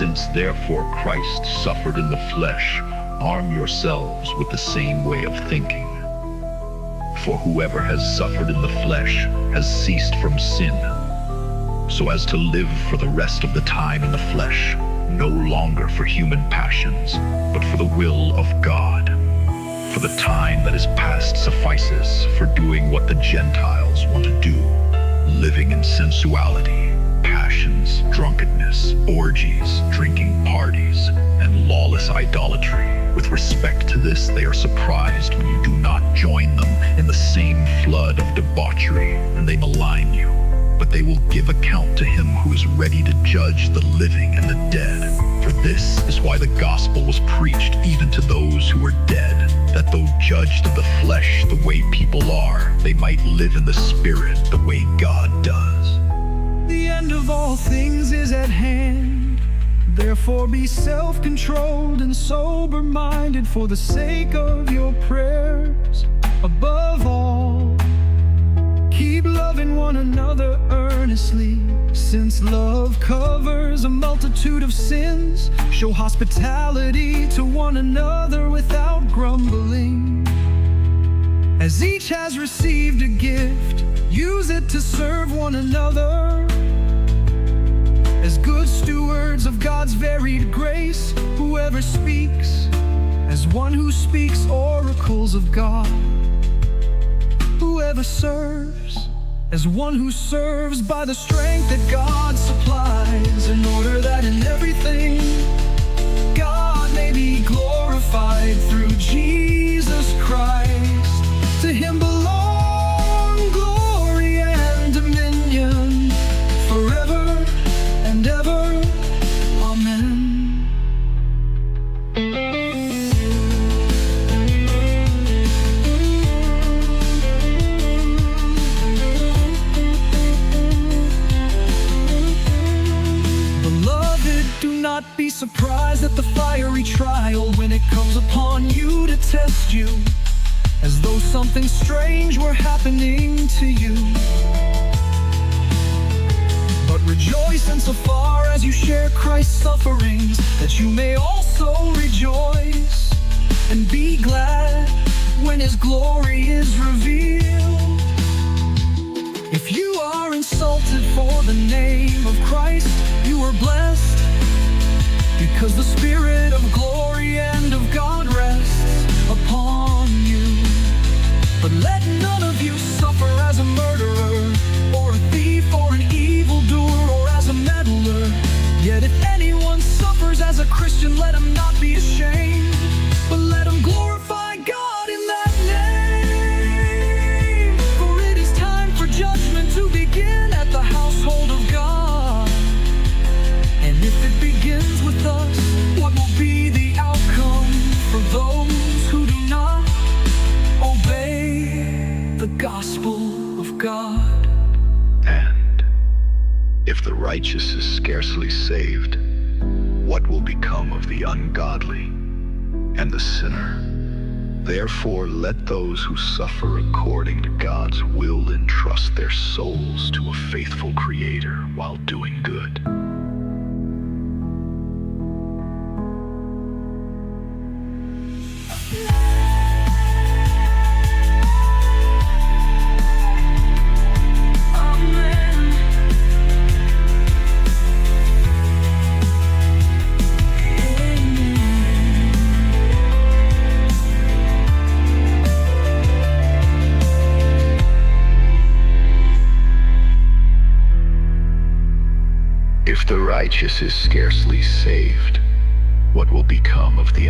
Since therefore Christ suffered in the flesh, arm yourselves with the same way of thinking. For whoever has suffered in the flesh has ceased from sin, so as to live for the rest of the time in the flesh, no longer for human passions, but for the will of God. For the time that is past suffices for doing what the Gentiles want to do, living in sensuality, passions, drunkenness, orgies, drinking parties, and lawless idolatry. With respect to this, they are surprised when you do not join them in the same flood of debauchery, and they malign you. But they will give account to him who is ready to judge the living and the dead. For this is why the gospel was preached even to those who were dead, that though judged of the flesh the way people are, they might live in the spirit the way God does. The end of all things is at hand. Therefore be self-controlled and sober-minded for the sake of your prayers. Above all, keep loving one another earnestly, since love covers a multitude of sins. Show hospitality to one another without grumbling. As each has received a gift, use it to serve one another. As good stewards of God's varied grace, whoever speaks, as one who speaks oracles of God. Whoever serves, as one who serves by the strength that God supplies, in order that in everything God may be glorified through Jesus Christ. To him belong glory and dominion forever and ever. Amen. Not be surprised at the fiery trial when it comes upon you to test you, as though something strange were happening to you. But rejoice insofar as you share Christ's sufferings, that you may also rejoice and be glad when his glory is revealed. If you are insulted for the name of Christ, you are blessed, because the Spirit of glory and of God rests upon you. But let none of you suffer as a murderer, or a thief, or an evildoer, or as a meddler. Yet if anyone suffers as a Christian, let him not be ashamed, but let him glorify God in that name. For it is time for judgment to begin at the household of God. And if it begins with us, what will be the outcome for those who do not obey the gospel of God? And if the righteous is scarcely saved, what will become of the ungodly and the sinner? Therefore, let those who suffer according to God's will entrust their souls to a faithful Creator while doing good. If the righteous is scarcely saved, what will become of the